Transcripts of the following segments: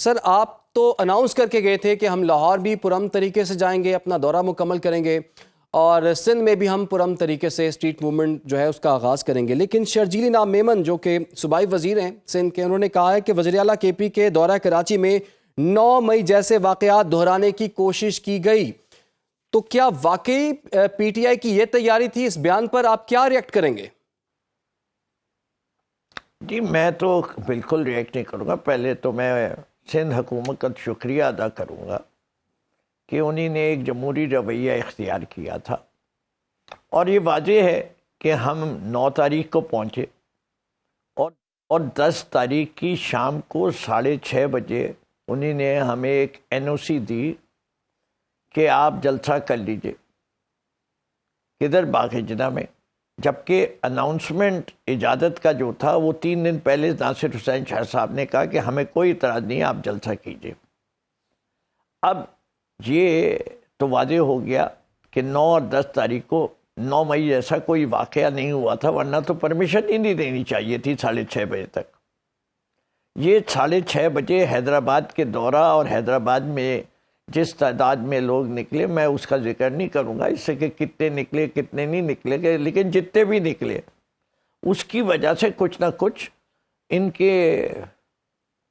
سر آپ تو اناؤنس کر کے گئے تھے کہ ہم لاہور بھی پرامن طریقے سے جائیں گے، اپنا دورہ مکمل کریں گے، اور سندھ میں بھی ہم پرامن طریقے سے اسٹریٹ موومنٹ جو ہے اس کا آغاز کریں گے، لیکن شرجیل انعام میمن جو کہ صوبائی وزیر ہیں سندھ کے، انہوں نے کہا ہے کہ وزیر اعلیٰ کے پی کے دورہ کراچی میں 9 مئی جیسے واقعات دہرانے کی کوشش کی گئی۔ تو کیا واقعی پی ٹی آئی کی یہ تیاری تھی؟ اس بیان پر آپ کیا ریئیکٹ کریں گے؟ جی میں تو بالکل ریئیکٹ نہیں کروں گا۔ پہلے تو میں سندھ حکومت کا شکریہ ادا کروں گا کہ انہی نے ایک جمہوری رویہ اختیار کیا تھا، اور یہ واضح ہے کہ ہم 9 تاریخ کو پہنچے اور 10 تاریخ کی شام کو 6:30 بجے انہی نے ہمیں ایک این او سی دی کہ آپ جلسہ کر لیجئے کدھر باغ جناح میں، جبکہ اناؤنسمنٹ اجازت کا جو تھا وہ 3 دن پہلے ناصر حسین شاہ صاحب نے کہا کہ ہمیں کوئی اعتراض نہیں، آپ جلسہ کیجئے۔ اب یہ تو واضح ہو گیا کہ 9 اور 10 تاریخ کو 9 مئی جیسا کوئی واقعہ نہیں ہوا تھا، ورنہ تو پرمیشن ہی نہیں دینی چاہیے تھی 6:30 بجے تک۔ یہ 6:30 بجے حیدرآباد کے دورہ اور حیدرآباد میں جس تعداد میں لوگ نکلے، میں اس کا ذکر نہیں کروں گا اس سے کہ کتنے نکلے کتنے نہیں نکلے گئے، لیکن جتنے بھی نکلے اس کی وجہ سے کچھ نہ کچھ ان کے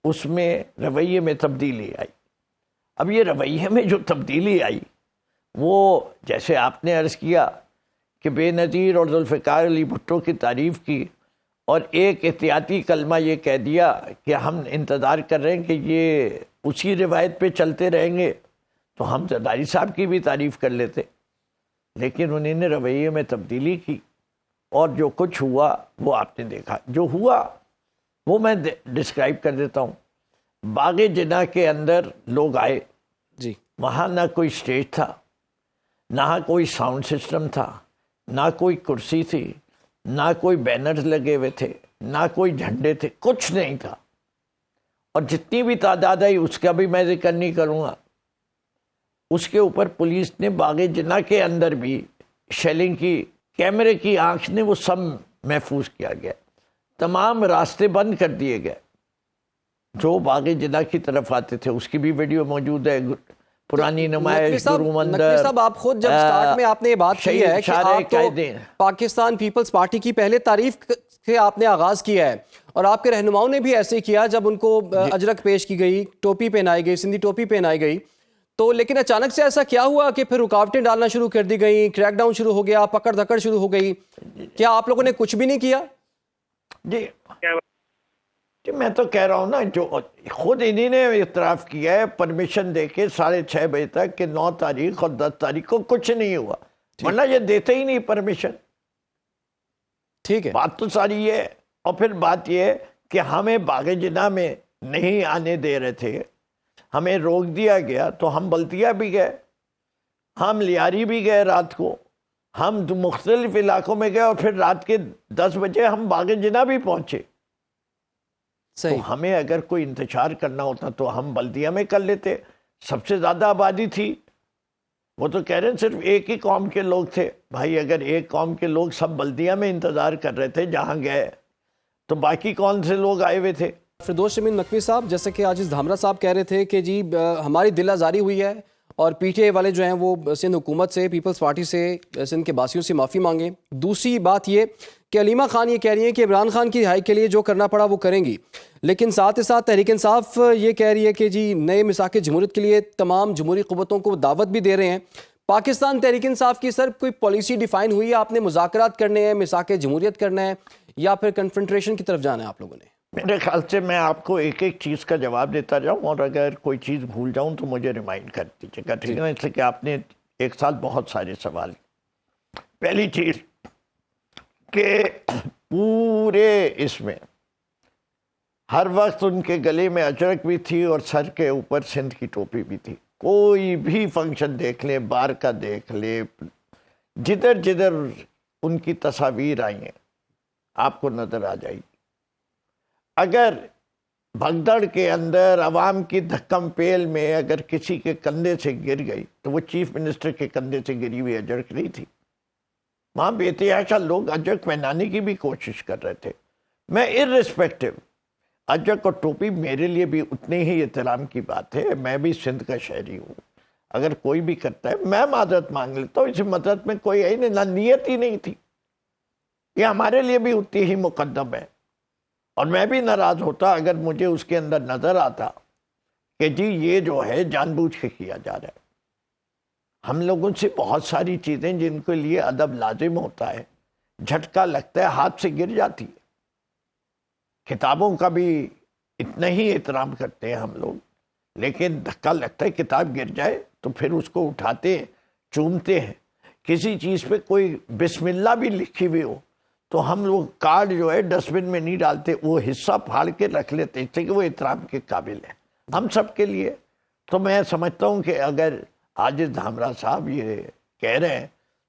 اس میں رویے میں تبدیلی آئی۔ اب یہ رویے میں جو تبدیلی آئی وہ جیسے آپ نے عرض کیا کہ بے نظیر اور ذوالفقار علی بھٹو کی تعریف کی، اور ایک احتیاطی کلمہ یہ کہہ دیا کہ ہم انتظار کر رہے ہیں کہ یہ اسی روایت پہ چلتے رہیں گے، تو ہم زرداری صاحب کی بھی تعریف کر لیتے، لیکن انہوں نے رویے میں تبدیلی کی، اور جو کچھ ہوا وہ آپ نے دیکھا۔ جو ہوا وہ میں ڈسکرائب کر دیتا ہوں۔ باغ جناح کے اندر لوگ آئے، جی وہاں نہ کوئی سٹیج تھا، نہ کوئی ساؤنڈ سسٹم تھا، نہ کوئی کرسی تھی، نہ کوئی بینرز لگے ہوئے تھے، نہ کوئی جھنڈے تھے، کچھ نہیں تھا۔ اور جتنی بھی تعداد آئی اس کا بھی میں ذکر نہیں کروں گا۔ اس کے اوپر پولیس نے باغ جناح کے اندر بھی شیلنگ کی، کیمرے کی آنکھ نے وہ سب محفوظ کیا گیا، تمام راستے بند کر دیے گئے جو باغ جناح کی طرف آتے تھے۔ اس کی بھی ویڈیو موجود ہے، پرانی نمائش، گرو مندر۔ نقوی صاحب آپ خود جب سٹارٹ میں آپ نے یہ بات کی ہے کہ آپ تو پاکستان پیپلز پارٹی کی پہلے تعریف سے آپ نے آغاز کیا ہے، اور آپ کے رہنماؤں نے بھی ایسے کیا جب ان کو اجرک پیش کی گئی، ٹوپی پہنائی گئی، سندھی ٹوپی پہنائی گئی، تو لیکن اچانک سے ایسا کیا ہوا کہ پھر رکاوٹیں ڈالنا شروع کر دی گئیں، کریک ڈاؤن شروع ہو گیا، پکڑ دھکڑ شروع ہو گئی؟ کیا آپ لوگوں نے کچھ بھی نہیں کیا؟ جی میں تو کہہ رہا ہوں نا، جو خود انہی نے اعتراف کیا ہے پرمیشن دے کے 6:30 بجے تک کہ 9 تاریخ اور 10 تاریخ کو کچھ نہیں ہوا، ورنہ یہ دیتے ہی نہیں پرمیشن۔ ٹھیک ہے، بات تو ساری یہ ہے۔ اور پھر بات یہ ہے کہ ہمیں باغ جناح میں نہیں آنے دے رہے تھے، ہمیں روک دیا گیا، تو ہم بلدیہ بھی گئے، ہم لیاری بھی گئے، رات کو ہم مختلف علاقوں میں گئے، اور پھر رات کے 10 بجے ہم باغ جناح بھی پہنچے۔ تو ہمیں اگر کوئی انتشار کرنا ہوتا تو ہم بلدیہ میں کر لیتے، سب سے زیادہ آبادی تھی۔ وہ تو کہہ رہے ہیں صرف ایک ہی قوم کے لوگ تھے، بھائی اگر ایک قوم کے لوگ سب بلدیہ میں انتظار کر رہے تھے جہاں گئے، تو باقی کون سے لوگ آئے ہوئے تھے؟ فردوس شمیم نقوی صاحب، جیسے کہ عاجز دھامرا صاحب کہہ رہے تھے کہ جی ہماری دل آزاری ہوئی ہے، اور پی ٹی آئی والے جو ہیں وہ سندھ حکومت سے، پیپلز پارٹی سے، سندھ کے باسیوں سے معافی مانگیں۔ دوسری بات یہ کہ علیمہ خان یہ کہہ رہی ہیں کہ عمران خان کی رہائی کے لیے جو کرنا پڑا وہ کریں گی، لیکن ساتھ ہی ساتھ تحریک انصاف یہ کہہ رہی ہے کہ جی نئے میثاق جمہوریت کے لیے تمام جمہوری قوتوں کو دعوت بھی دے رہے ہیں۔ پاکستان تحریک انصاف کی سر کوئی پالیسی ڈیفائن ہوئی ہے؟ آپ نے مذاکرات کرنے ہیں، میثاق جمہوریت کرنا ہے، یا پھر کنفرنٹریشن کی طرف جانا ہے آپ لوگوں نے؟ میرے خیال سے میں آپ کو ایک ایک چیز کا جواب دیتا جاؤں، اور اگر کوئی چیز بھول جاؤں تو مجھے ریمائنڈ کر دیجیے گا، ٹھیک ہے؟ اس لیے کہ آپ نے ایک ساتھ بہت سارے سوال۔ پہلی چیز کہ پورے اس میں ہر وقت ان کے گلے میں اجرک بھی تھی اور سر کے اوپر سندھ کی ٹوپی بھی تھی۔ کوئی بھی فنکشن دیکھ لیں، بار کا دیکھ لیں، جدھر جدھر ان کی تصاویر آئی ہیں آپ کو نظر آ جائے گی۔ اگر بھگدڑ کے اندر عوام کی دھکم پیل میں اگر کسی کے کندھے سے گر گئی تو وہ چیف منسٹر کے کندھے سے گری ہوئی اجرک نہیں تھی۔ وہاں بے تحاشا لوگ اجرک پہنانے کی بھی کوشش کر رہے تھے۔ میں ارریسپیکٹو اجک اور ٹوپی میرے لیے بھی اتنے ہی احترام کی بات ہے. میں بھی سندھ کا شہری ہوں. اگر کوئی بھی کرتا ہے میں معذرت مانگ لیتا ہوں. اس معذرت میں کوئی ہے نہ نیت ہی نہیں تھی. یہ ہمارے لیے بھی اتنی ہی مقدم ہے. اور میں بھی ناراض ہوتا اگر مجھے اس کے اندر نظر آتا کہ جی یہ جو ہے جان بوجھ کے کیا جا رہا ہے. ہم لوگوں سے بہت ساری چیزیں جن کے لیے ادب لازم ہوتا ہے، جھٹکا لگتا ہے ہاتھ سے گر جاتی ہے. کتابوں کا بھی اتنا ہی احترام کرتے ہیں ہم لوگ، لیکن دھکا لگتا ہے کتاب گر جائے تو پھر اس کو اٹھاتے ہیں، چومتے ہیں. کسی چیز پہ کوئی بسم اللہ بھی لکھی ہوئی ہو تو ہم لوگ کارڈ جو ہے ڈسٹ بن میں نہیں ڈالتے، وہ حصہ پھاڑ کے رکھ لیتے ہیں کہ وہ احترام کے قابل ہے ہم سب کے لیے. تو میں سمجھتا ہوں کہ اگر عاجز دھامرا صاحب یہ کہہ رہے ہیں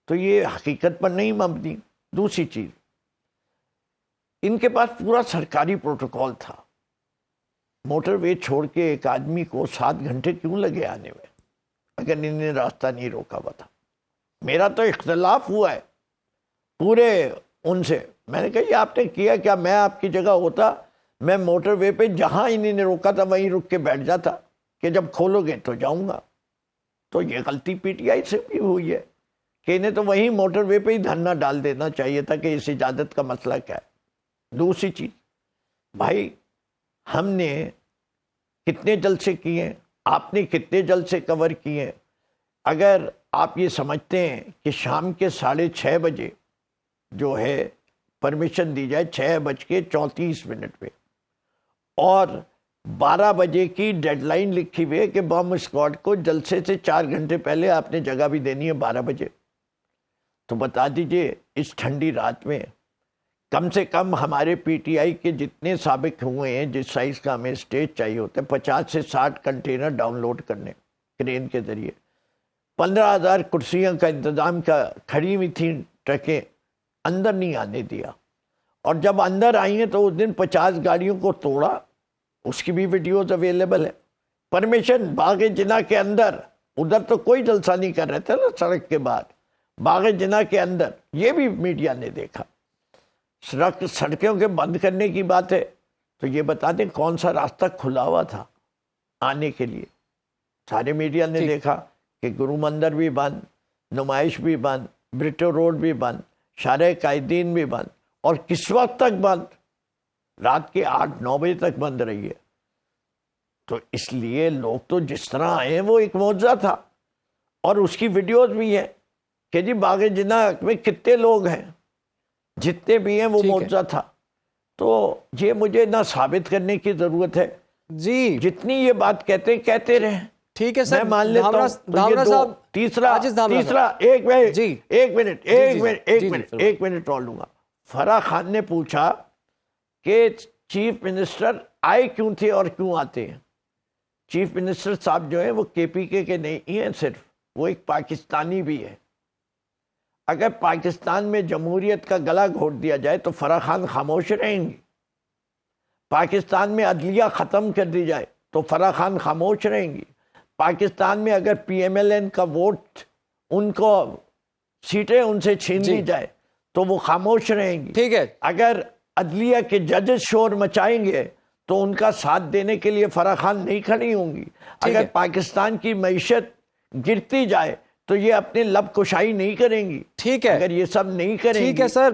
تو یہ حقیقت پر نہیں مبنی. دوسری چیز، ان کے پاس پورا سرکاری پروٹوکول تھا. موٹر وے چھوڑ کے ایک آدمی کو 7 گھنٹے کیوں لگے آنے میں اگر انہوں نے راستہ نہیں روکا ہوا تھا؟ میرا تو اختلاف ہوا ہے پورے ان سے. میں نے کہا یہ آپ نے کیا کیا؟ میں آپ کی جگہ ہوتا میں موٹر وے پہ جہاں انہوں نے روکا تھا وہیں رک کے بیٹھ جاتا کہ جب کھولو گے تو جاؤں گا. تو یہ غلطی پی ٹی آئی سے بھی ہوئی ہے کہ انہیں تو وہیں موٹر وے پہ ہی دھرنا ڈال دینا چاہیے تھا کہ اس اجازت کا مسئلہ کیا ہے. دوسری چیز، بھائی ہم نے کتنے جلسے کیے ہیں، آپ نے کتنے جلسے کور کیے ہیں؟ اگر آپ یہ سمجھتے ہیں کہ شام کے 6:30 بجے جو ہے پرمیشن دی جائے 6:34 پہ اور 12 بجے کی ڈیڈ لائن لکھی ہوئی ہے کہ بم اسکواڈ کو جلسے سے 4 گھنٹے پہلے آپ نے جگہ بھی دینی ہے 12 بجے، تو بتا دیجئے اس ٹھنڈی رات میں کم سے کم ہمارے پی ٹی آئی کے جتنے سابق ہوئے ہیں جس سائز کا ہمیں اسٹیج چاہیے ہوتا ہے 50 سے 60 کنٹینر ڈاؤن لوڈ کرنے کرین کے ذریعے، 15,000 کرسیاں کا انتظام کا کھڑی ہوئی تھیں ٹرکیں، اندر نہیں آنے دیا. اور جب اندر آئی ہیں تو اس دن 50 گاڑیوں کو توڑا. اس کی بھی ویڈیوز اویلیبل ہے. پرمیشن باغ جناح کے اندر، ادھر تو کوئی جلسہ نہیں کر رہے تھے نا سڑک کے بعد، باغ جناح کے اندر یہ بھی میڈیا نے دیکھا. سڑکوں کے بند کرنے کی بات ہے تو یہ بتا دیں کون سا راستہ کھلا ہوا تھا آنے کے لیے؟ سارے میڈیا نے دیکھا کہ گرو مندر بھی بند، نمائش بھی بند، بریٹو روڈ بھی بند، شارع قائدین بھی بند، اور کس وقت تک بند؟ رات کے 8-9 بجے تک بند رہی ہے. تو اس لیے لوگ تو جس طرح آئے ہیں وہ ایک معجزہ تھا. اور اس کی ویڈیوز بھی ہے کہ جی باغ جناح میں کتنے لوگ ہیں، جتنے بھی ہیں وہ معجزہ تھا. تو یہ مجھے نہ ثابت کرنے کی ضرورت ہے، جی جتنی یہ بات کہتے ہیں کہتے رہیں. ٹھیک ہے سر، میں مان لیتا ہوں. دھامرا صاحب، تیسرا ایک منٹ اور لوں گا. فرح خان نے پوچھا کہ چیف منسٹر آئے کیوں تھے اور کیوں آتے ہیں؟ چیف منسٹر صاحب جو ہیں وہ کے پی کے نہیں ہیں صرف، وہ ایک پاکستانی بھی ہے. اگر پاکستان میں جمہوریت کا گلا گھونٹ دیا جائے تو فرح خان خاموش رہیں گی. پاکستان میں عدلیہ ختم کر دی جائے تو فرح خان خاموش رہیں گی. پاکستان میں اگر پی ایم ایل این کا ووٹ، ان کو سیٹیں ان سے چھین لی جائے تو وہ خاموش رہیں گی. ٹھیک ہے، اگر عدلیہ کے ججز شور مچائیں گے تو ان کا ساتھ دینے کے لیے فرح خان نہیں کھڑی ہوں گی. اگر پاکستان کی معیشت گرتی جائے تو یہ اپنے لب کشائی نہیں کریں گی. ٹھیک ہے، اگر یہ سب نہیں کریں گی ٹھیک ہے سر.